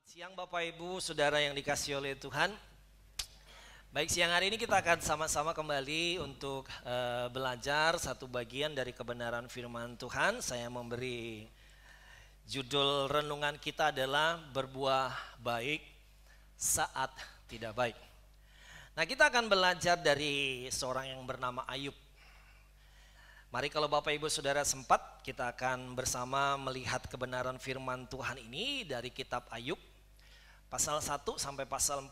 Siang Bapak Ibu, Saudara yang dikasihi oleh Tuhan. Baik, siang hari ini kita akan sama-sama kembali untuk belajar satu bagian dari kebenaran firman Tuhan. Saya memberi judul renungan kita adalah berbuah baik saat tidak baik. Nah, kita akan belajar dari seorang yang bernama Ayub. Mari kalau Bapak Ibu Saudara sempat, kita akan bersama melihat kebenaran firman Tuhan ini dari kitab Ayub. Pasal 1 sampai pasal 42.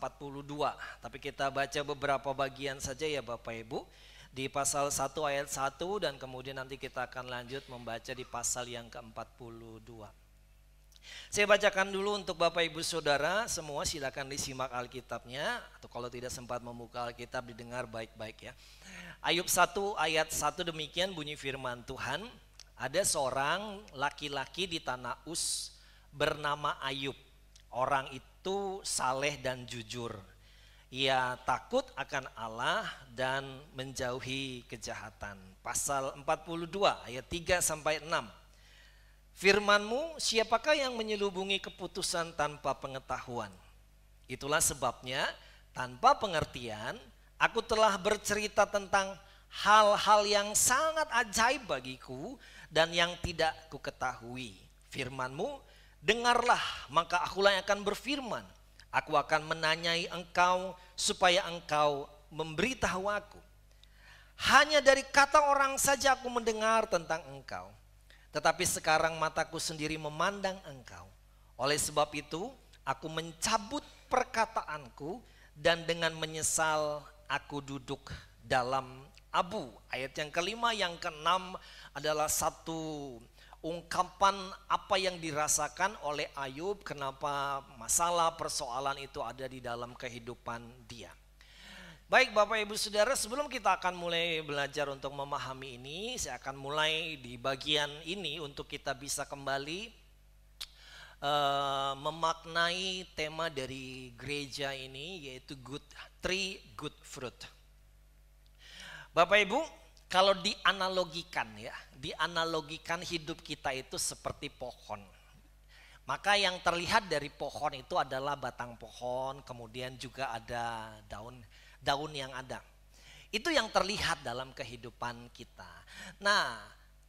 Tapi kita baca beberapa bagian saja ya Bapak Ibu. Di pasal 1 ayat 1 dan kemudian nanti kita akan lanjut membaca di pasal yang ke-42. Saya bacakan dulu untuk Bapak Ibu Saudara. Semua silakan disimak Alkitabnya. Atau kalau tidak sempat membuka Alkitab didengar baik-baik ya. Ayub 1 ayat 1 demikian bunyi firman Tuhan. Ada seorang laki-laki di tanah Uz bernama Ayub. Orang itu saleh dan jujur. Ia takut akan Allah dan menjauhi kejahatan. Pasal 42 ayat 3 sampai 6. Firman-Mu, siapakah yang menyelubungi keputusan tanpa pengetahuan? Itulah sebabnya tanpa pengertian aku telah bercerita tentang hal-hal yang sangat ajaib bagiku dan yang tidak kuketahui. Firman-Mu, dengarlah, maka akulah yang akan berfirman. Aku akan menanyai engkau supaya engkau memberitahu aku. Hanya dari kata orang saja aku mendengar tentang engkau. Tetapi sekarang mataku sendiri memandang engkau. Oleh sebab itu aku mencabut perkataanku dan dengan menyesal aku duduk dalam abu. Ayat yang kelima, yang keenam adalah satu ungkapan apa yang dirasakan oleh Ayub, kenapa masalah persoalan itu ada di dalam kehidupan dia. Baik Bapak Ibu Saudara, sebelum kita akan mulai belajar untuk memahami ini, saya akan mulai di bagian ini untuk kita bisa kembali memaknai tema dari gereja ini, yaitu three good fruit. Bapak Ibu, kalau dianalogikan ya, dianalogikan hidup kita itu seperti pohon. Maka yang terlihat dari pohon itu adalah batang pohon, kemudian juga ada daun yang ada. Itu yang terlihat dalam kehidupan kita. Nah,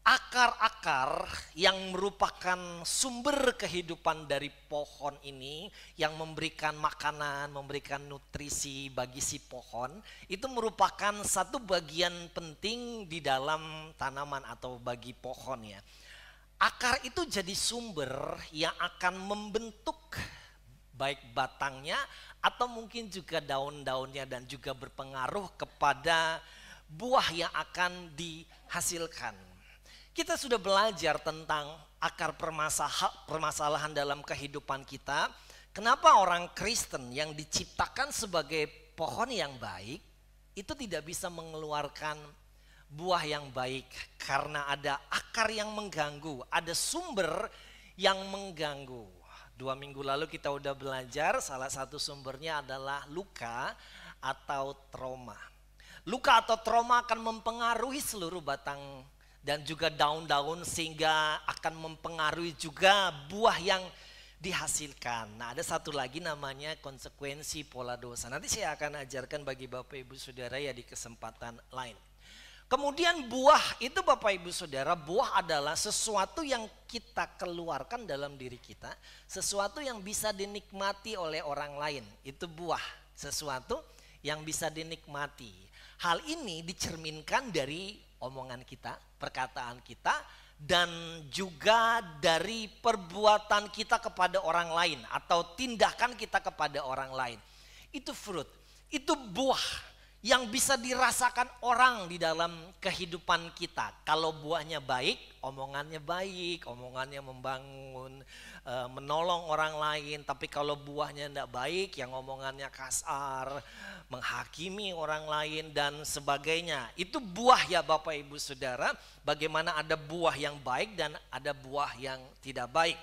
akar-akar yang merupakan sumber kehidupan dari pohon ini, yang memberikan makanan, memberikan nutrisi bagi si pohon, itu merupakan satu bagian penting di dalam tanaman atau bagi pohon ya. Akar itu jadi sumber yang akan membentuk baik batangnya atau mungkin juga daun-daunnya dan juga berpengaruh kepada buah yang akan dihasilkan. Kita sudah belajar tentang akar permasalahan dalam kehidupan kita. Kenapa orang Kristen yang diciptakan sebagai pohon yang baik itu tidak bisa mengeluarkan buah yang baik? Karena ada akar yang mengganggu, ada sumber yang mengganggu. 2 minggu lalu kita udah belajar, salah satu sumbernya adalah luka atau trauma. Luka atau trauma akan mempengaruhi seluruh batang dan juga daun-daun sehingga akan mempengaruhi juga buah yang dihasilkan. Nah, ada satu lagi namanya konsekuensi pola dosa. Nanti saya akan ajarkan bagi Bapak Ibu Saudara ya di kesempatan lain. Kemudian buah itu Bapak Ibu Saudara, buah adalah sesuatu yang kita keluarkan dalam diri kita, sesuatu yang bisa dinikmati oleh orang lain. Itu buah, sesuatu yang bisa dinikmati. Hal ini dicerminkan dari omongan kita, perkataan kita, dan juga dari perbuatan kita kepada orang lain atau tindakan kita kepada orang lain. Itu fruit, itu buah yang bisa dirasakan orang di dalam kehidupan kita. Kalau buahnya baik, omongannya membangun, menolong orang lain. Tapi kalau buahnya tidak baik, yang omongannya kasar, menghakimi orang lain dan sebagainya. Itu buah ya Bapak Ibu Saudara, bagaimana ada buah yang baik dan ada buah yang tidak baik.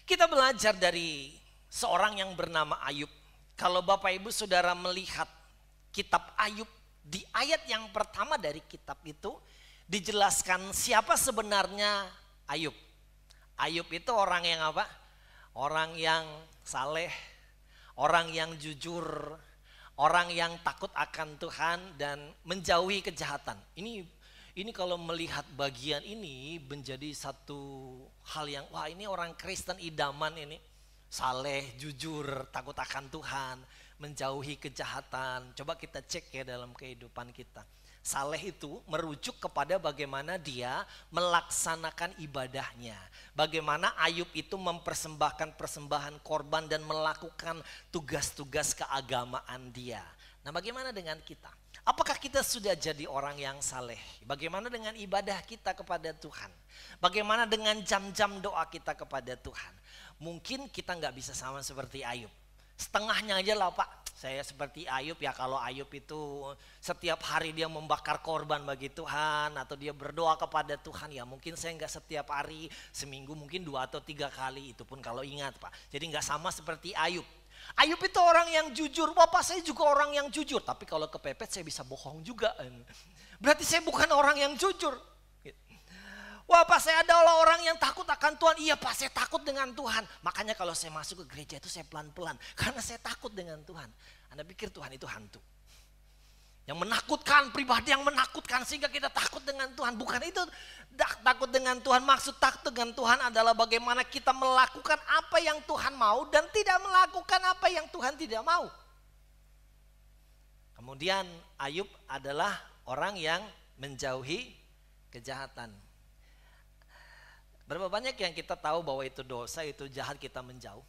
Kita belajar dari seorang yang bernama Ayub. Kalau Bapak Ibu Saudara melihat kitab Ayub, di ayat yang pertama dari kitab itu dijelaskan siapa sebenarnya Ayub. Ayub itu orang yang apa? orang yang saleh, orang yang jujur, orang yang takut akan Tuhan dan menjauhi kejahatan. Ini kalau melihat bagian ini menjadi satu hal yang wah ini orang Kristen idaman ini. Saleh, jujur, takut akan Tuhan, menjauhi kejahatan. Coba kita cek ya dalam kehidupan kita. Saleh itu merujuk kepada bagaimana dia melaksanakan ibadahnya. Bagaimana Ayub itu mempersembahkan persembahan korban dan melakukan tugas-tugas keagamaan dia. Nah, bagaimana dengan kita? Apakah kita sudah jadi orang yang saleh? Bagaimana dengan ibadah kita kepada Tuhan? Bagaimana dengan jam-jam doa kita kepada Tuhan? Mungkin kita nggak bisa sama seperti Ayub. Setengahnya aja lah Pak. Saya seperti Ayub ya, kalau Ayub itu setiap hari dia membakar korban bagi Tuhan atau dia berdoa kepada Tuhan, ya mungkin saya nggak setiap hari, seminggu mungkin 2 atau 3 kali, itu pun kalau ingat Pak. Jadi nggak sama seperti Ayub. Ayub itu orang yang jujur, Bapak saya juga orang yang jujur, tapi kalau kepepet saya bisa bohong juga. Berarti saya bukan orang yang jujur. Wah Pak saya adalah orang yang takut akan Tuhan. Iya Pak saya takut dengan Tuhan. Makanya kalau saya masuk ke gereja itu saya pelan-pelan. Karena saya takut dengan Tuhan. Anda pikir Tuhan itu hantu? Yang menakutkan, pribadi yang menakutkan sehingga kita takut dengan Tuhan. Bukan itu takut dengan Tuhan. Maksud takut dengan Tuhan adalah bagaimana kita melakukan apa yang Tuhan mau dan tidak melakukan apa yang Tuhan tidak mau. Kemudian Ayub adalah orang yang menjauhi kejahatan. Berapa banyak yang kita tahu bahwa itu dosa, itu jahat, kita menjauh.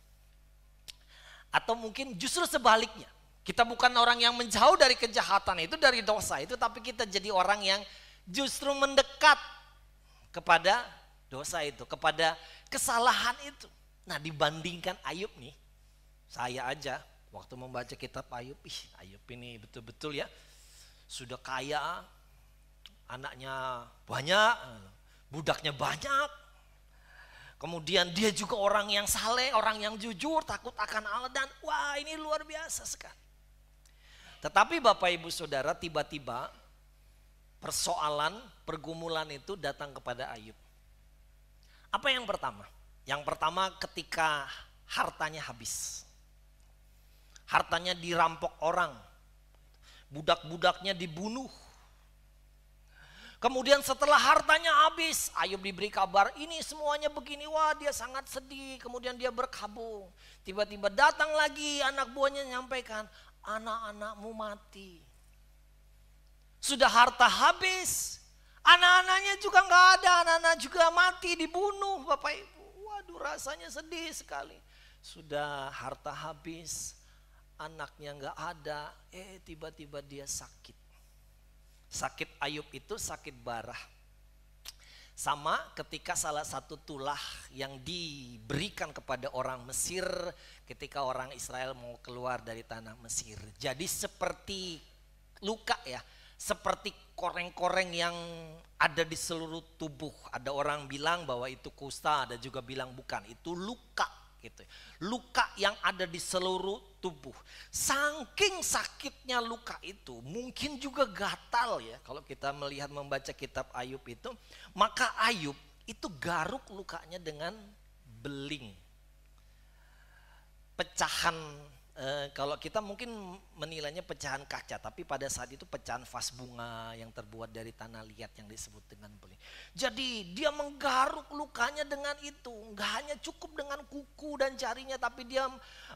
Atau mungkin justru sebaliknya. Kita bukan orang yang menjauh dari kejahatan itu, dari dosa itu. Tapi kita jadi orang yang justru mendekat kepada dosa itu, kepada kesalahan itu. Nah dibandingkan Ayub nih, saya aja waktu membaca kitab Ayub, Ayub ini betul-betul ya sudah kaya, anaknya banyak, budaknya banyak. Kemudian dia juga orang yang saleh, orang yang jujur, takut akan Allah, dan wah ini luar biasa sekali. Tetapi Bapak Ibu Saudara, tiba-tiba persoalan, pergumulan itu datang kepada Ayub. Apa yang pertama? Yang pertama ketika hartanya habis. Hartanya dirampok orang. Budak-budaknya dibunuh. Kemudian setelah hartanya habis, Ayub diberi kabar ini semuanya begini, wah dia sangat sedih. Kemudian dia berkabung. Tiba-tiba datang lagi anak buahnya menyampaikan, anak-anakmu mati. Sudah harta habis, anak-anaknya juga nggak ada, anak-anak juga mati, dibunuh Bapak Ibu. Waduh rasanya sedih sekali. Sudah harta habis, anaknya nggak ada, tiba-tiba dia sakit. Sakit Ayub itu sakit barah. Sama ketika salah satu tulah yang diberikan kepada orang Mesir ketika orang Israel mau keluar dari tanah Mesir. Jadi seperti luka ya, seperti koreng-koreng yang ada di seluruh tubuh. Ada orang bilang bahwa itu kusta, ada juga bilang bukan, itu luka. Gitu. Luka yang ada di seluruh tubuh. Saking sakitnya luka itu, mungkin juga gatal ya. Kalau kita melihat membaca kitab Ayub itu, maka Ayub itu garuk lukanya dengan beling. Pecahan, kalau kita mungkin menilainya pecahan kaca, tapi pada saat itu pecahan vas bunga yang terbuat dari tanah liat yang disebut dengan beling. Jadi dia menggaruk lukanya dengan itu, nggak hanya cukup dengan kuku dan jarinya, tapi dia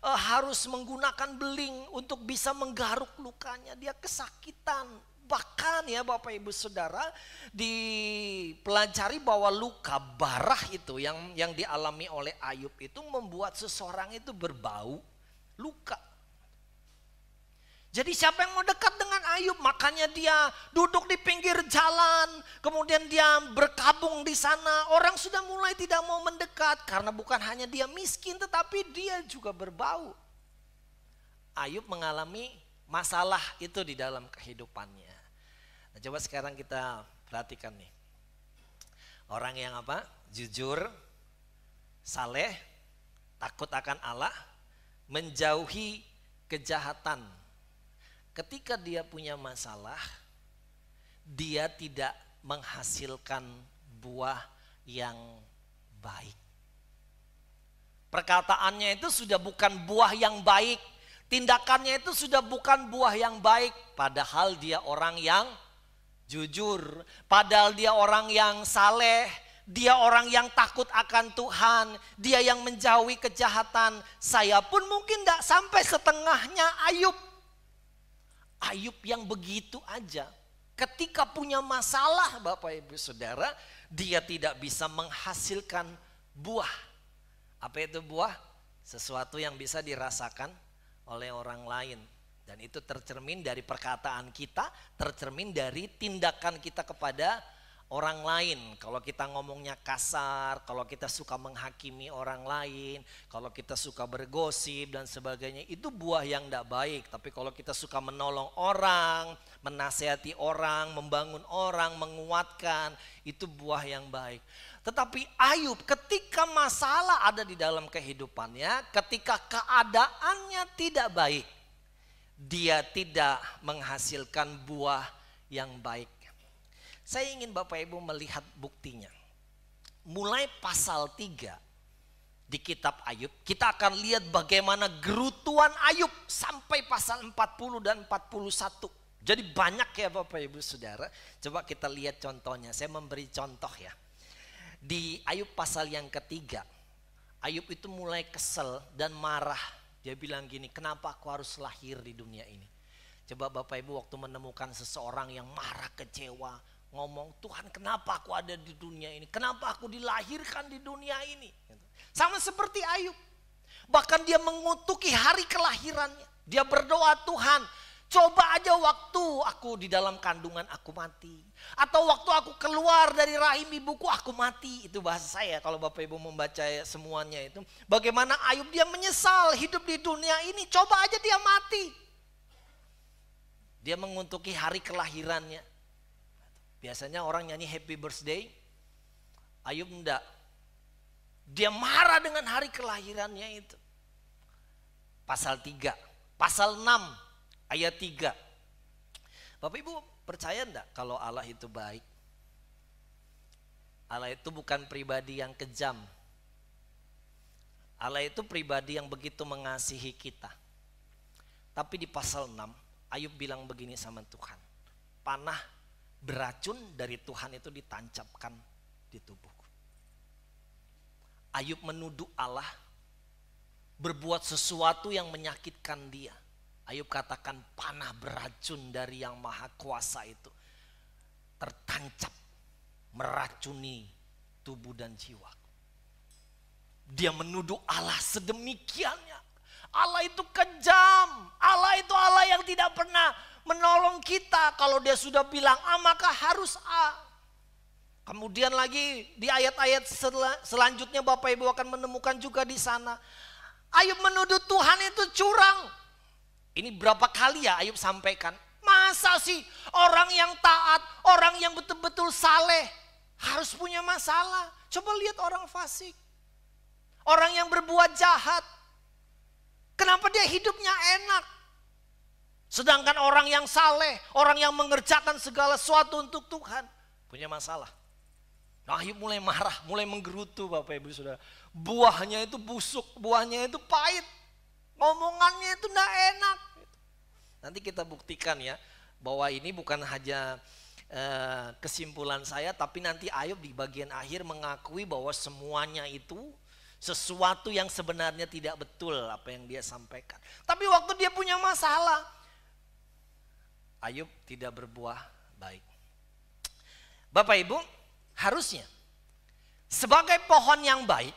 harus menggunakan beling untuk bisa menggaruk lukanya. Dia kesakitan. Bahkan ya Bapak Ibu Saudara, dipelajari bahwa luka barah itu yang dialami oleh Ayub itu membuat seseorang itu berbau luka. Jadi siapa yang mau dekat dengan Ayub? Makanya dia duduk di pinggir jalan, kemudian dia berkabung di sana. Orang sudah mulai tidak mau mendekat karena bukan hanya dia miskin, tetapi dia juga berbau. Ayub mengalami masalah itu di dalam kehidupannya. Nah, coba sekarang kita perhatikan nih. Orang yang apa? Jujur, saleh, takut akan Allah, menjauhi kejahatan. Ketika dia punya masalah, dia tidak menghasilkan buah yang baik. Perkataannya itu sudah bukan buah yang baik. Tindakannya itu sudah bukan buah yang baik. Padahal dia orang yang jujur. Padahal dia orang yang saleh. Dia orang yang takut akan Tuhan. Dia yang menjauhi kejahatan. Saya pun mungkin tidak sampai setengahnya Ayub. Ayub yang begitu aja. Ketika punya masalah Bapak Ibu Saudara, dia tidak bisa menghasilkan buah. Apa itu buah? Sesuatu yang bisa dirasakan oleh orang lain. Dan itu tercermin dari perkataan kita, tercermin dari tindakan kita kepada orang lain. Kalau kita ngomongnya kasar, kalau kita suka menghakimi orang lain, kalau kita suka bergosip dan sebagainya, itu buah yang tidak baik. Tapi kalau kita suka menolong orang, menasihati orang, membangun orang, menguatkan, itu buah yang baik. Tetapi Ayub ketika masalah ada di dalam kehidupannya, ketika keadaannya tidak baik, dia tidak menghasilkan buah yang baik. Saya ingin Bapak Ibu melihat buktinya. Mulai pasal 3 di kitab Ayub, kita akan lihat bagaimana gerutuan Ayub sampai pasal 40 dan 41. Jadi banyak ya Bapak Ibu Saudara. Coba kita lihat contohnya. Saya memberi contoh ya. Di Ayub pasal yang ketiga, Ayub itu mulai kesel dan marah. Dia bilang gini, kenapa aku harus lahir di dunia ini? Coba Bapak Ibu waktu menemukan seseorang yang marah, kecewa, ngomong, Tuhan kenapa aku ada di dunia ini? Kenapa aku dilahirkan di dunia ini? Sama seperti Ayub. Bahkan dia mengutuki hari kelahirannya. Dia berdoa, Tuhan coba aja waktu aku di dalam kandungan aku mati. Atau waktu aku keluar dari rahim ibuku aku mati. Itu bahasa saya kalau Bapak Ibu membaca semuanya itu. Bagaimana Ayub dia menyesal hidup di dunia ini. Coba aja dia mati. Dia mengutuki hari kelahirannya. Biasanya orang nyanyi happy birthday. Ayub enggak. Dia marah dengan hari kelahirannya itu. Pasal 3. Pasal 6 ayat 3. Bapak Ibu percaya enggak kalau Allah itu baik? Allah itu bukan pribadi yang kejam. Allah itu pribadi yang begitu mengasihi kita. Tapi di pasal 6 Ayub bilang begini sama Tuhan. Panah beracun dari Tuhan itu ditancapkan di tubuhku. Ayub menuduh Allah berbuat sesuatu yang menyakitkan dia. Ayub katakan panah beracun dari yang maha kuasa itu tertancap meracuni tubuh dan jiwa. Dia menuduh Allah sedemikiannya. Allah itu kejam. Allah itu Allah yang tidak pernah menolong kita. Kalau dia sudah bilang A maka harus A. Kemudian lagi di ayat-ayat selanjutnya Bapak Ibu akan menemukan juga di sana. Ayub menuduh Tuhan itu curang. Ini berapa kali ya Ayub sampaikan. Masa sih orang yang taat, orang yang betul-betul saleh harus punya masalah. Coba lihat orang fasik. Orang yang berbuat jahat. Kenapa dia hidupnya enak? Sedangkan orang yang saleh, orang yang mengerjakan segala sesuatu untuk Tuhan punya masalah. Nah, Ayub mulai marah, mulai menggerutu Bapak Ibu Saudara. Buahnya itu busuk, buahnya itu pahit. Ngomongannya itu tidak enak. Nanti kita buktikan ya bahwa ini bukan hanya kesimpulan saya, tapi nanti Ayub di bagian akhir mengakui bahwa semuanya itu sesuatu yang sebenarnya tidak betul apa yang dia sampaikan. Tapi waktu dia punya masalah, Ayub tidak berbuah baik. Bapak Ibu, harusnya sebagai pohon yang baik,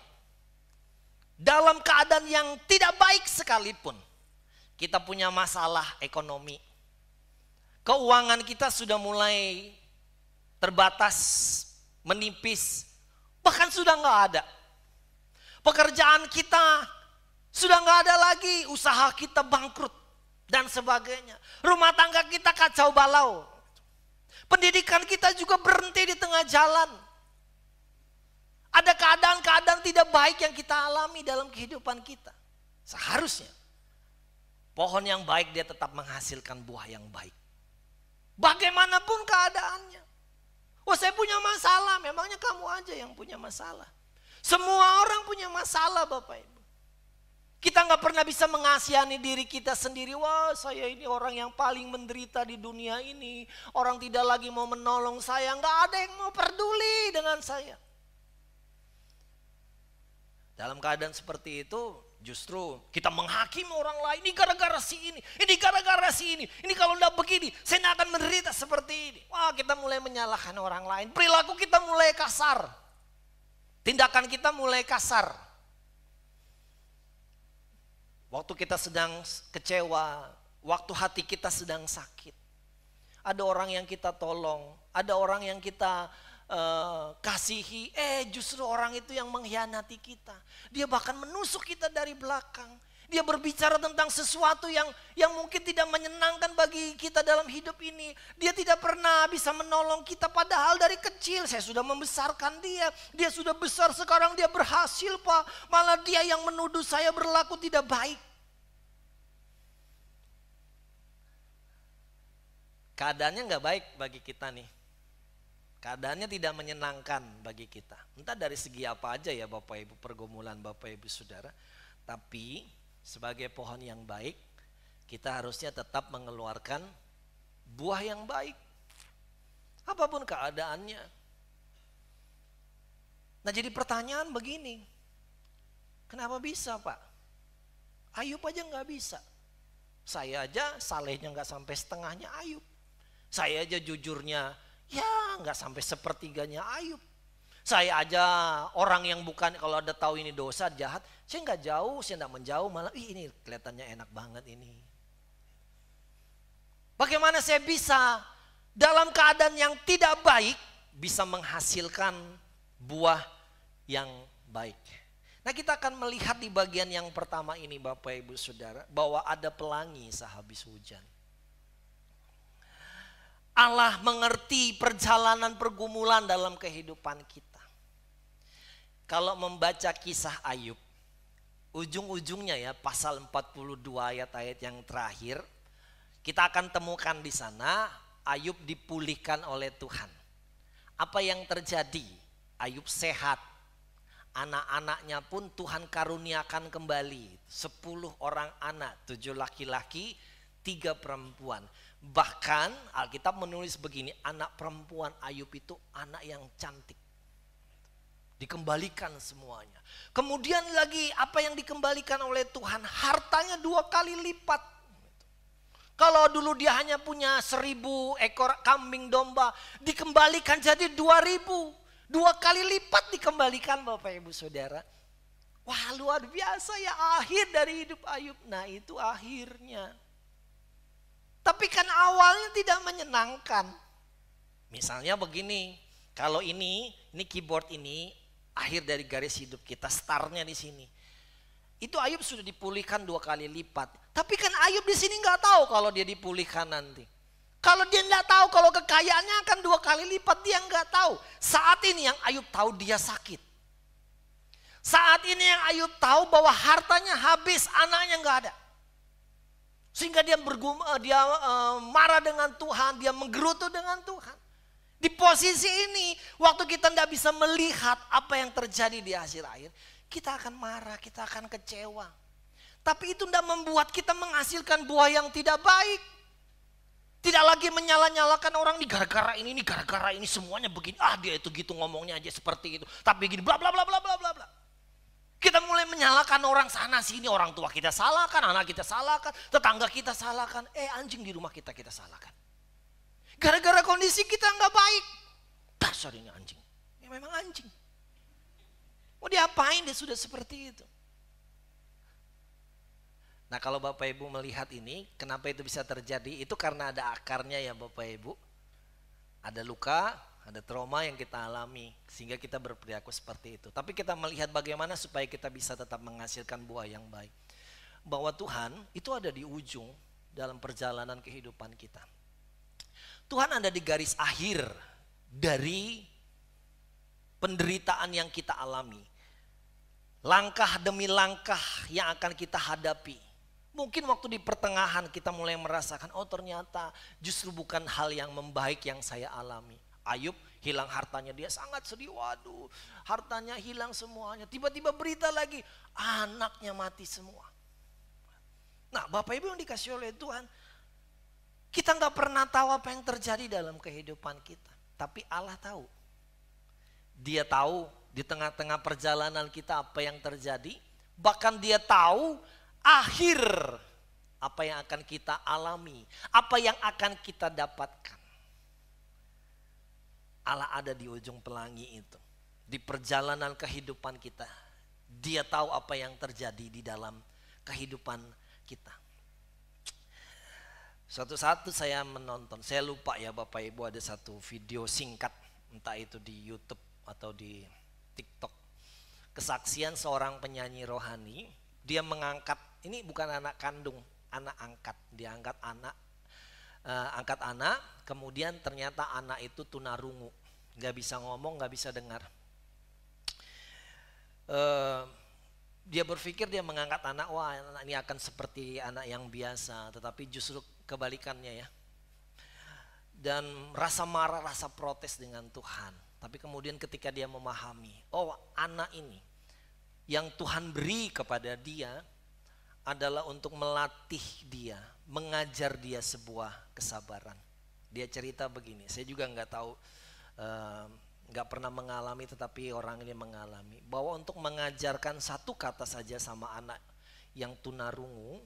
dalam keadaan yang tidak baik sekalipun, kita punya masalah ekonomi, keuangan kita sudah mulai terbatas, menipis, bahkan sudah nggak ada. Pekerjaan kita sudah nggak ada lagi, usaha kita bangkrut dan sebagainya. Rumah tangga kita kacau balau. Pendidikan kita juga berhenti di tengah jalan. Ada keadaan-keadaan tidak baik yang kita alami dalam kehidupan kita. Seharusnya pohon yang baik dia tetap menghasilkan buah yang baik. Bagaimanapun keadaannya. Oh saya punya masalah, memangnya kamu aja yang punya masalah. Semua orang punya masalah Bapak Ibu. Kita nggak pernah bisa mengasihani diri kita sendiri. Wah, saya ini orang yang paling menderita di dunia ini. Orang tidak lagi mau menolong saya. Nggak ada yang mau peduli dengan saya. Dalam keadaan seperti itu, justru kita menghakimi orang lain. Ini gara-gara si ini. Ini gara-gara si ini. Ini kalau udah begini, saya nggak akan menderita seperti ini. Wah, kita mulai menyalahkan orang lain. Perilaku kita mulai kasar. Tindakan kita mulai kasar. Waktu kita sedang kecewa, waktu hati kita sedang sakit. Ada orang yang kita tolong, ada orang yang kita kasihi. Justru orang itu yang mengkhianati kita. Dia bahkan menusuk kita dari belakang. Dia berbicara tentang sesuatu yang mungkin tidak menyenangkan bagi kita dalam hidup ini. Dia tidak pernah bisa menolong kita padahal dari kecil saya sudah membesarkan dia. Dia sudah besar sekarang dia berhasil Pak. Malah dia yang menuduh saya berlaku tidak baik. Keadaannya nggak baik bagi kita nih. Keadaannya tidak menyenangkan bagi kita. Entah dari segi apa aja ya Bapak Ibu, pergumulan Bapak Ibu Saudara. Tapi sebagai pohon yang baik, kita harusnya tetap mengeluarkan buah yang baik. Apapun keadaannya. Nah jadi pertanyaan begini. Kenapa bisa Pak? Ayub aja nggak bisa. Saya aja salehnya nggak sampai setengahnya Ayub. Saya aja jujurnya ya nggak sampai sepertiganya Ayub. Saya aja orang yang bukan, kalau ada tahu ini dosa jahat, saya nggak jauh, saya nggak menjauh, malah ini kelihatannya enak banget ini. Bagaimana saya bisa dalam keadaan yang tidak baik bisa menghasilkan buah yang baik? Nah kita akan melihat di bagian yang pertama ini Bapak Ibu Saudara, bahwa ada pelangi sehabis hujan. Allah mengerti perjalanan pergumulan dalam kehidupan kita. Kalau membaca kisah Ayub, ujung-ujungnya ya pasal 42 ayat-ayat yang terakhir, kita akan temukan di sana Ayub dipulihkan oleh Tuhan. Apa yang terjadi? Ayub sehat. Anak-anaknya pun Tuhan karuniakan kembali. 10 orang anak, 7 laki-laki, 3 perempuan. Bahkan Alkitab menulis begini, anak perempuan Ayub itu anak yang cantik. Dikembalikan semuanya. Kemudian lagi apa yang dikembalikan oleh Tuhan? Hartanya 2 kali lipat. Kalau dulu dia hanya punya 1000 ekor kambing domba, dikembalikan jadi 2000. 2 kali lipat dikembalikan Bapak Ibu Saudara. Wah luar biasa ya akhir dari hidup Ayub. Nah itu akhirnya. Tapi kan awalnya tidak menyenangkan. Misalnya begini, kalau ini keyboard ini akhir dari garis hidup kita, startnya di sini. Itu Ayub sudah dipulihkan 2 kali lipat. Tapi kan Ayub di sini nggak tahu kalau dia dipulihkan nanti. Kalau dia nggak tahu kalau kekayaannya akan 2 kali lipat, dia nggak tahu. Saat ini yang Ayub tahu dia sakit. Saat ini yang Ayub tahu bahwa hartanya habis, anaknya nggak ada. Sehingga dia marah dengan Tuhan, dia menggerutu dengan Tuhan. Di posisi ini, waktu kita tidak bisa melihat apa yang terjadi di akhir-akhir, kita akan marah, kita akan kecewa. Tapi itu tidak membuat kita menghasilkan buah yang tidak baik. Tidak lagi menyala-nyalakan orang, ini gara-gara ini semuanya begini. Dia itu gitu ngomongnya aja seperti itu. Tapi gini bla bla bla bla bla bla bla. Kita mulai menyalahkan orang sana sini, orang tua kita salahkan, anak kita salahkan, tetangga kita salahkan, anjing di rumah kita salahkan. Gara-gara kondisi kita nggak baik, dasar ini anjing, ya memang anjing. Mau diapain dia sudah seperti itu. Nah kalau Bapak Ibu melihat ini, kenapa itu bisa terjadi? Itu karena ada akarnya ya Bapak Ibu. Ada luka, ada trauma yang kita alami sehingga kita berperilaku seperti itu. Tapi kita melihat bagaimana supaya kita bisa tetap menghasilkan buah yang baik. Bahwa Tuhan itu ada di ujung dalam perjalanan kehidupan kita. Tuhan ada di garis akhir dari penderitaan yang kita alami. Langkah demi langkah yang akan kita hadapi. Mungkin waktu di pertengahan kita mulai merasakan, ternyata justru bukan hal yang membaik yang saya alami. Ayub hilang hartanya, dia sangat sedih, waduh hartanya hilang semuanya. Tiba-tiba berita lagi, anaknya mati semua. Nah Bapak Ibu yang dikasih oleh Tuhan, kita nggak pernah tahu apa yang terjadi dalam kehidupan kita. Tapi Allah tahu. Dia tahu di tengah-tengah perjalanan kita apa yang terjadi. Bahkan dia tahu akhir apa yang akan kita alami. Apa yang akan kita dapatkan. Allah ada di ujung pelangi itu. Di perjalanan kehidupan kita. Dia tahu apa yang terjadi di dalam kehidupan kita. Suatu saat saya menonton, saya lupa ya Bapak Ibu, ada satu video singkat, entah itu di YouTube atau di TikTok. Kesaksian seorang penyanyi rohani, dia mengangkat, ini bukan anak kandung, anak angkat. Dia angkat anak, kemudian ternyata anak itu tunarungu. Gak bisa ngomong, gak bisa dengar. Dia berpikir dia mengangkat anak, wah anak ini akan seperti anak yang biasa, tetapi justru kebalikannya ya. Dan rasa marah, rasa protes dengan Tuhan. Tapi kemudian ketika dia memahami, oh anak ini yang Tuhan beri kepada dia adalah untuk melatih dia, mengajar dia sebuah kesabaran. Dia cerita begini, saya juga nggak tahu, nggak pernah mengalami, tetapi orang ini mengalami bahwa untuk mengajarkan satu kata saja sama anak yang tunarungu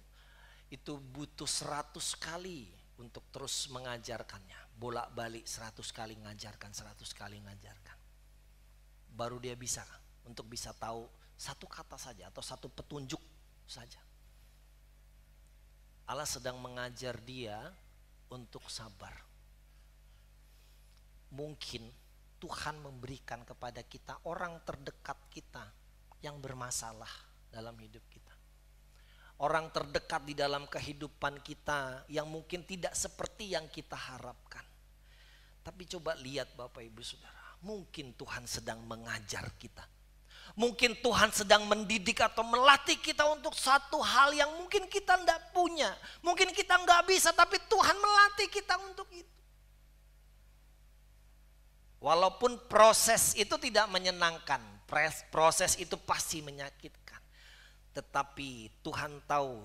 itu butuh 100 kali untuk terus mengajarkannya, bolak-balik 100 kali ngajarkan, 100 kali ngajarkan, baru dia bisa untuk bisa tahu satu kata saja atau satu petunjuk saja. Allah sedang mengajar dia untuk sabar. Mungkin Tuhan memberikan kepada kita orang terdekat kita yang bermasalah dalam hidup kita. Orang terdekat di dalam kehidupan kita yang mungkin tidak seperti yang kita harapkan. Tapi coba lihat Bapak Ibu Saudara, mungkin Tuhan sedang mengajar kita. Mungkin Tuhan sedang mendidik atau melatih kita untuk satu hal yang mungkin kita tidak punya. Mungkin kita nggak bisa, tapi Tuhan melatih kita untuk itu. Walaupun proses itu tidak menyenangkan, proses itu pasti menyakitkan. Tetapi Tuhan tahu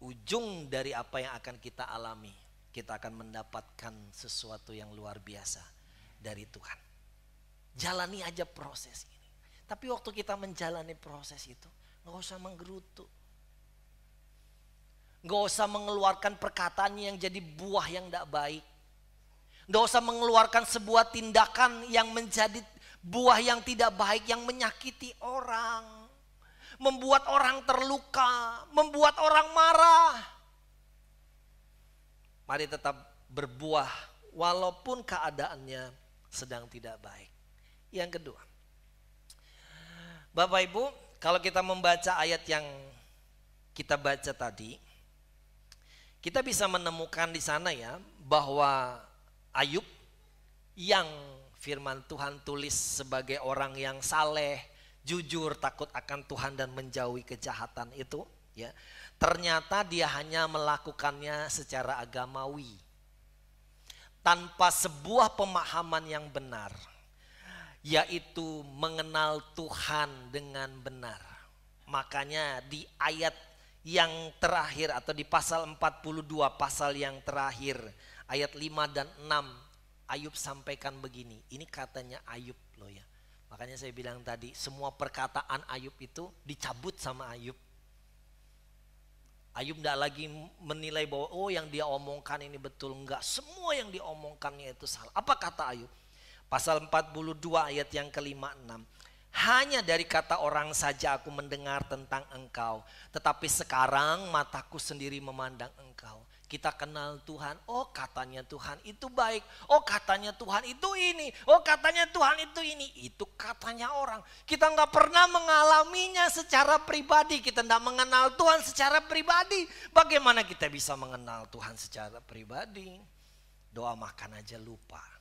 ujung dari apa yang akan kita alami. Kita akan mendapatkan sesuatu yang luar biasa dari Tuhan. Jalani aja proses ini. Tapi waktu kita menjalani proses itu, gak usah menggerutu. Gak usah mengeluarkan perkataan yang jadi buah yang tidak baik. Gak usah mengeluarkan sebuah tindakan yang menjadi buah yang tidak baik, yang menyakiti orang. Membuat orang terluka, membuat orang marah. Mari tetap berbuah walaupun keadaannya sedang tidak baik. Yang kedua, Bapak Ibu, kalau kita membaca ayat yang kita baca tadi, kita bisa menemukan di sana ya bahwa Ayub yang firman Tuhan tulis sebagai orang yang saleh, jujur, takut akan Tuhan dan menjauhi kejahatan itu ya. Ternyata dia hanya melakukannya secara agamawi. Tanpa sebuah pemahaman yang benar, yaitu mengenal Tuhan dengan benar. Makanya di ayat yang terakhir atau di pasal 42, pasal yang terakhir, ayat 5 dan 6, Ayub sampaikan begini. Ini katanya Ayub loh ya. Makanya saya bilang tadi, semua perkataan Ayub itu dicabut sama Ayub. Ayub tidak lagi menilai bahwa oh yang dia omongkan ini betul, enggak. Semua yang diomongkannya itu salah. Apa kata Ayub? Pasal 42 ayat yang ke-5-6. Hanya dari kata orang saja aku mendengar tentang engkau, tetapi sekarang mataku sendiri memandang engkau. Kita kenal Tuhan, oh katanya Tuhan itu baik, oh katanya Tuhan itu ini, oh katanya Tuhan itu ini. Itu katanya orang. Kita nggak pernah mengalaminya secara pribadi, kita nggak mengenal Tuhan secara pribadi. Bagaimana kita bisa mengenal Tuhan secara pribadi? Doa makan aja lupa.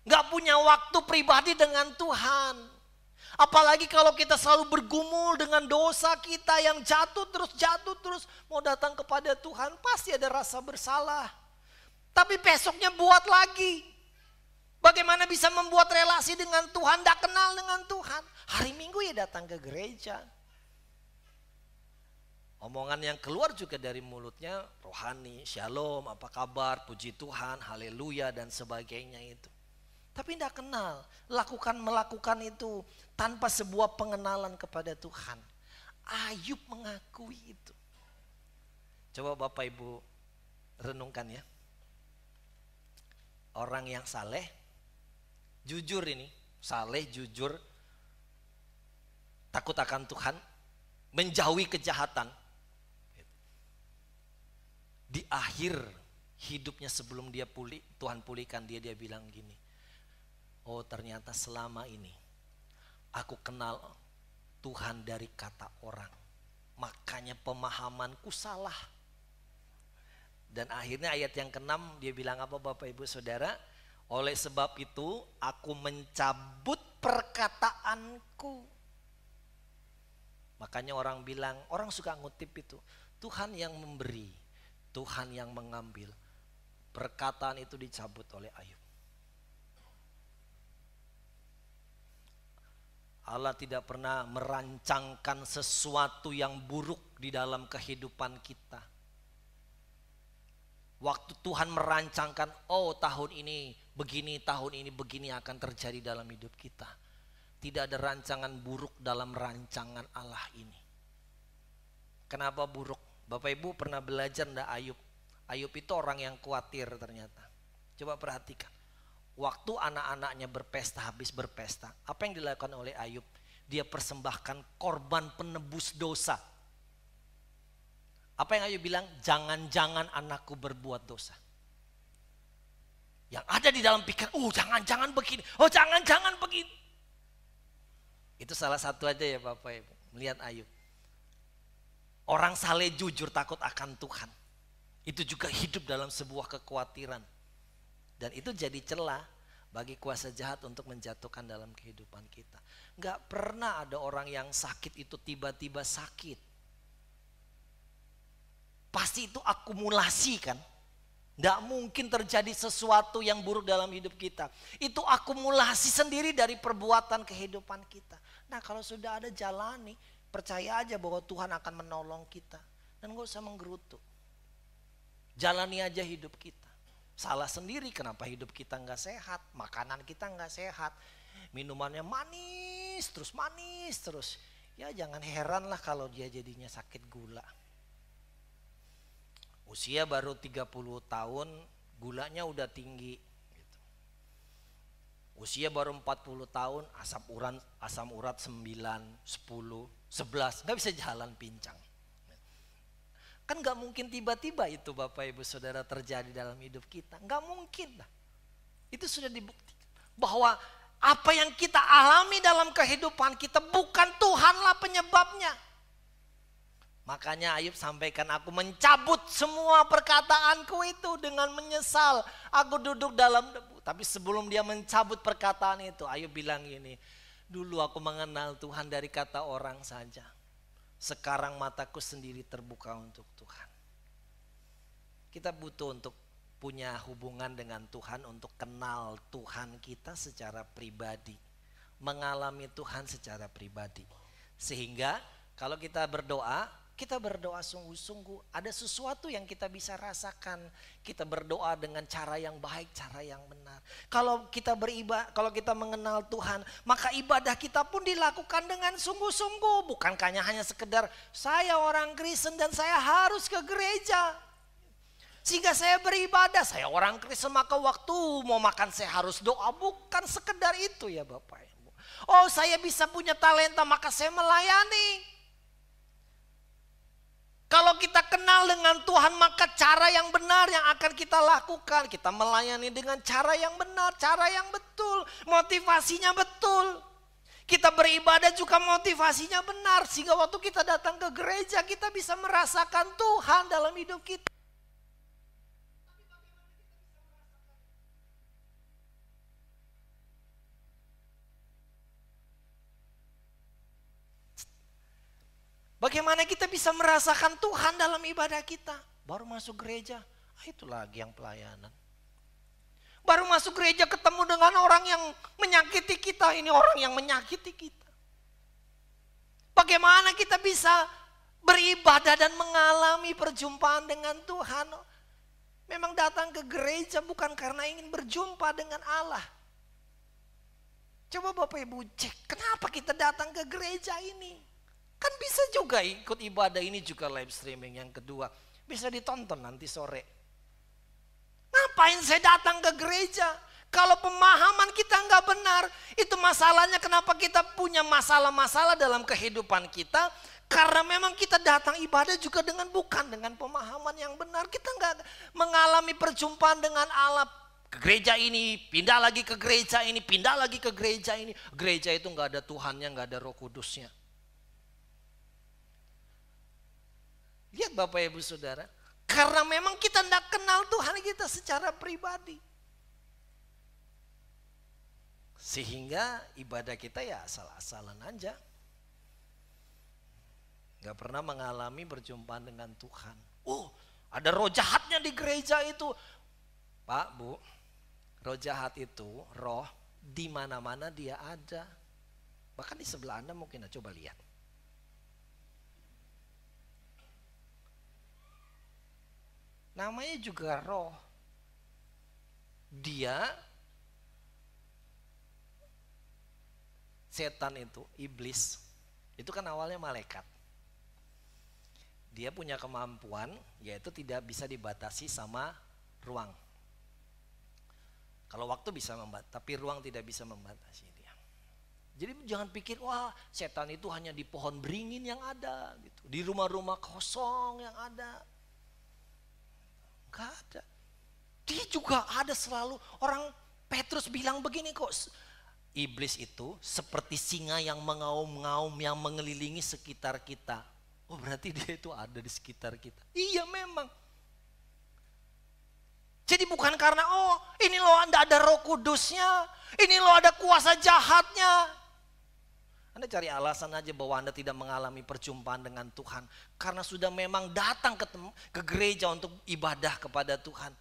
Gak punya waktu pribadi dengan Tuhan. Apalagi kalau kita selalu bergumul dengan dosa kita yang jatuh terus mau datang kepada Tuhan, pasti ada rasa bersalah. Tapi besoknya buat lagi. Bagaimana bisa membuat relasi dengan Tuhan, gak kenal dengan Tuhan. Hari Minggu ya datang ke gereja. Omongan yang keluar juga dari mulutnya rohani, shalom, apa kabar, puji Tuhan, haleluya dan sebagainya itu. Tapi tidak kenal, melakukan itu tanpa sebuah pengenalan kepada Tuhan. Ayub mengakui itu. Coba Bapak Ibu renungkan ya. Orang yang saleh, jujur ini, saleh, jujur, takut akan Tuhan, menjauhi kejahatan. Di akhir hidupnya sebelum dia pulih, Tuhan pulihkan dia bilang gini, oh ternyata selama ini aku kenal Tuhan dari kata orang, makanya pemahamanku salah. Dan akhirnya ayat yang ke-6 dia bilang apa Bapak Ibu Saudara? Oleh sebab itu aku mencabut perkataanku. Makanya orang bilang, orang suka ngutip itu, Tuhan yang memberi, Tuhan yang mengambil. Perkataan itu dicabut oleh Ayub. Allah tidak pernah merancangkan sesuatu yang buruk di dalam kehidupan kita. Waktu Tuhan merancangkan, oh tahun ini begini, tahun ini begini akan terjadi dalam hidup kita. Tidak ada rancangan buruk dalam rancangan Allah ini. Kenapa buruk? Bapak Ibu pernah belajar enggak Ayub? Ayub itu orang yang khawatir ternyata. Coba perhatikan. Waktu anak-anaknya habis berpesta, apa yang dilakukan oleh Ayub? Dia persembahkan korban penebus dosa. Apa yang Ayub bilang? Jangan-jangan anakku berbuat dosa. Yang ada di dalam pikiran, jangan-jangan begini, jangan-jangan begini. Itu salah satu aja ya Bapak Ibu, melihat Ayub. Orang saleh jujur takut akan Tuhan. Itu juga hidup dalam sebuah kekhawatiran. Dan itu jadi celah bagi kuasa jahat untuk menjatuhkan dalam kehidupan kita. Gak pernah ada orang yang sakit itu tiba-tiba sakit. Pasti itu akumulasi kan. Gak mungkin terjadi sesuatu yang buruk dalam hidup kita. Itu akumulasi sendiri dari perbuatan kehidupan kita. Nah kalau sudah ada jalani, percaya aja bahwa Tuhan akan menolong kita. Dan gak usah menggerutu. Jalani aja hidup kita. Salah sendiri kenapa hidup kita gak sehat. Makanan kita gak sehat. Minumannya manis terus. Ya jangan heran lah kalau dia jadinya sakit gula. Usia baru 30 tahun gulanya udah tinggi. Usia baru 40 tahun asam urat 9, 10, 11 gak bisa jalan pincang. Kan gak mungkin tiba-tiba itu Bapak Ibu Saudara terjadi dalam hidup kita. Gak mungkin lah. Itu sudah dibuktikan. Bahwa apa yang kita alami dalam kehidupan kita bukan Tuhanlah penyebabnya. Makanya Ayub sampaikan, aku mencabut semua perkataanku itu dengan menyesal. Aku duduk dalam debu. Tapi sebelum dia mencabut perkataan itu, Ayub bilang gini, dulu aku mengenal Tuhan dari kata orang saja. Sekarang mataku sendiri terbuka untuk Tuhan. Kita butuh untuk punya hubungan dengan Tuhan, untuk kenal Tuhan kita secara pribadi. Mengalami Tuhan secara pribadi. Sehingga kalau kita berdoa sungguh-sungguh. Ada sesuatu yang kita bisa rasakan. Kita berdoa dengan cara yang baik, cara yang benar. Kalau kita kalau kita mengenal Tuhan, maka ibadah kita pun dilakukan dengan sungguh-sungguh. Bukan hanya sekedar saya orang Kristen dan saya harus ke gereja. Sehingga saya beribadah, saya orang Kristen maka waktu mau makan saya harus doa. Bukan sekedar itu ya Bapak Ibu. Oh saya bisa punya talenta maka saya melayani. Kalau kita kenal dengan Tuhan maka cara yang benar yang akan kita lakukan. Kita melayani dengan cara yang benar, cara yang betul. Motivasinya betul. Kita beribadah juga motivasinya benar. Sehingga waktu kita datang ke gereja kita bisa merasakan Tuhan dalam hidup kita. Bagaimana kita bisa merasakan Tuhan dalam ibadah kita? Baru masuk gereja, itu lagi yang pelayanan. Baru masuk gereja ketemu dengan orang yang menyakiti kita, ini orang yang menyakiti kita. Bagaimana kita bisa beribadah dan mengalami perjumpaan dengan Tuhan. Memang datang ke gereja bukan karena ingin berjumpa dengan Allah. Coba Bapak Ibu cek, kenapa kita datang ke gereja ini? Kan bisa juga ikut ibadah ini juga live streaming yang kedua. Bisa ditonton nanti sore. Ngapain saya datang ke gereja? Kalau pemahaman kita nggak benar, itu masalahnya kenapa kita punya masalah-masalah dalam kehidupan kita. Karena memang kita datang ibadah juga bukan dengan pemahaman yang benar. Kita nggak mengalami perjumpaan dengan Allah. Ke gereja ini, pindah lagi ke gereja ini, pindah lagi ke gereja ini. Gereja itu nggak ada Tuhannya, nggak ada Roh Kudusnya. Lihat Bapak Ibu Saudara, karena memang kita tidak kenal Tuhan kita secara pribadi. Sehingga ibadah kita ya asal-asalan aja. Gak pernah mengalami perjumpaan dengan Tuhan. Oh, ada roh jahatnya di gereja itu. Pak, Bu, roh jahat itu, roh di mana-mana dia ada. Bahkan di sebelah Anda mungkin, coba lihat. Namanya juga roh. Dia, setan itu, iblis, itu kan awalnya malaikat. Dia punya kemampuan, yaitu tidak bisa dibatasi sama ruang. Kalau waktu bisa membatasi, tapi ruang tidak bisa membatasi dia. Jadi jangan pikir, wah setan itu hanya di pohon beringin yang ada, gitu. Di rumah-rumah kosong yang ada. Gak ada. Dia juga ada selalu. Orang Petrus bilang begini kok, iblis itu seperti singa yang mengaum-ngaum, yang mengelilingi sekitar kita. Oh berarti dia itu ada di sekitar kita. Iya memang. Jadi bukan karena ini loh Anda ada Roh Kudusnya, ini loh ada kuasa jahatnya. Anda cari alasan aja bahwa Anda tidak mengalami perjumpaan dengan Tuhan. Karena sudah memang datang ke gereja untuk ibadah kepada Tuhan.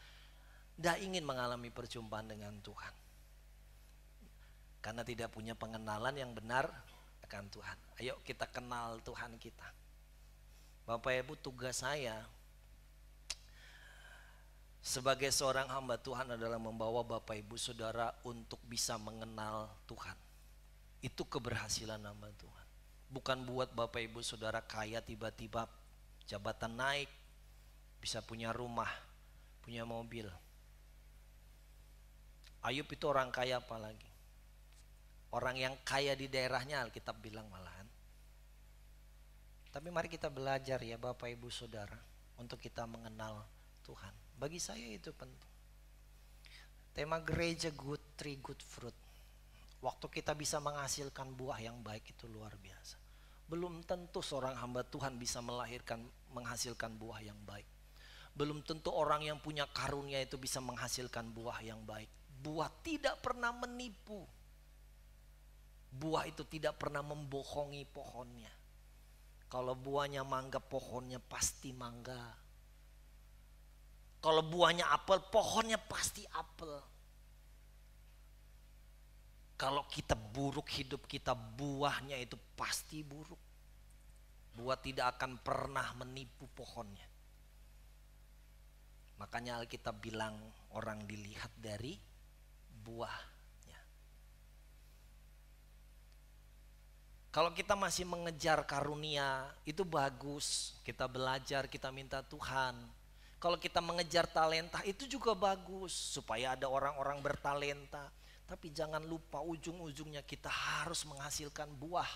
Tidak ingin mengalami perjumpaan dengan Tuhan. Karena tidak punya pengenalan yang benar akan Tuhan. Ayo kita kenal Tuhan kita. Bapak Ibu, tugas saya sebagai seorang hamba Tuhan adalah membawa Bapak Ibu Saudara untuk bisa mengenal Tuhan. Itu keberhasilan hamba Tuhan. Bukan buat Bapak Ibu Saudara kaya tiba-tiba jabatan naik, bisa punya rumah, punya mobil. Ayub itu orang kaya apalagi. Orang yang kaya di daerahnya Alkitab bilang malahan. Tapi mari kita belajar ya Bapak Ibu Saudara untuk kita mengenal Tuhan. Bagi saya itu penting. Tema gereja good tree good fruit. Waktu kita bisa menghasilkan buah yang baik itu luar biasa. Belum tentu seorang hamba Tuhan bisa menghasilkan buah yang baik. Belum tentu orang yang punya karunia itu bisa menghasilkan buah yang baik. Buah tidak pernah menipu. Buah itu tidak pernah membohongi pohonnya. Kalau buahnya mangga, pohonnya pasti mangga. Kalau buahnya apel, pohonnya pasti apel. Kalau kita buruk hidup kita, buahnya itu pasti buruk. Buah tidak akan pernah menipu pohonnya. Makanya Alkitab bilang orang dilihat dari buah. Kalau kita masih mengejar karunia, itu bagus. Kita belajar, kita minta Tuhan. Kalau kita mengejar talenta, itu juga bagus. Supaya ada orang-orang bertalenta. Tapi jangan lupa ujung-ujungnya kita harus menghasilkan buah.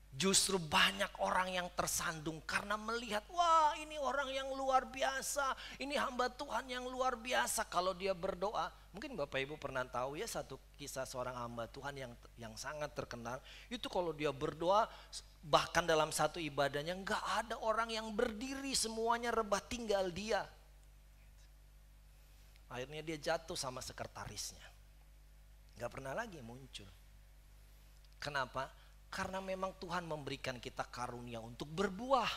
Justru banyak orang yang tersandung karena melihat, wah ini orang yang luar biasa. Ini hamba Tuhan yang luar biasa. Kalau dia berdoa, mungkin Bapak Ibu pernah tahu ya satu kisah seorang hamba Tuhan yang sangat terkenal. Itu kalau dia berdoa, bahkan dalam satu ibadahnya gak ada orang yang berdiri, semuanya rebah tinggal dia. Akhirnya dia jatuh sama sekretarisnya. Gak pernah lagi muncul. Kenapa? Karena memang Tuhan memberikan kita karunia untuk berbuah.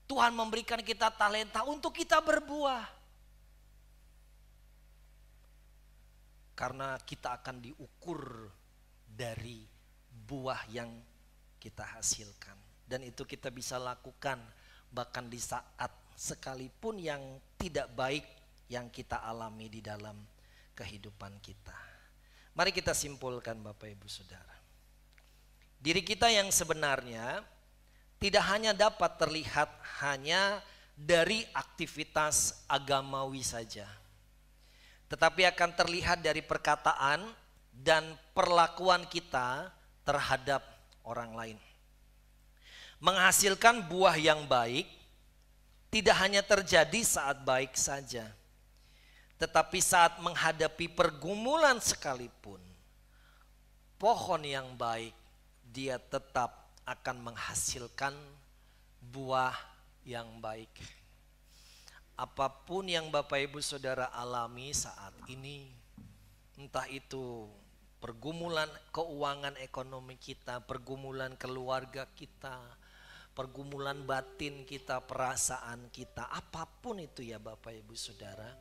Tuhan memberikan kita talenta untuk kita berbuah. Karena kita akan diukur dari buah yang kita hasilkan. Dan itu kita bisa lakukan bahkan di saat sekalipun yang tidak baik yang kita alami di dalam kehidupan kita. Mari kita simpulkan Bapak Ibu Saudara. Diri kita yang sebenarnya tidak hanya dapat terlihat hanya dari aktivitas agamawi saja, tetapi akan terlihat dari perkataan dan perlakuan kita terhadap orang lain. Menghasilkan buah yang baik tidak hanya terjadi saat baik saja, tetapi saat menghadapi pergumulan sekalipun, pohon yang baik dia tetap akan menghasilkan buah yang baik. Apapun yang Bapak Ibu Saudara alami saat ini, entah itu pergumulan keuangan ekonomi kita, pergumulan keluarga kita, pergumulan batin kita, perasaan kita, apapun itu ya Bapak Ibu Saudara,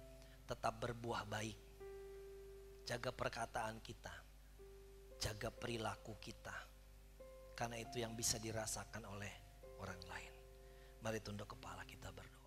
tetap berbuah baik. Jaga perkataan kita, jaga perilaku kita, karena itu yang bisa dirasakan oleh orang lain. Mari tunduk kepala kita berdoa.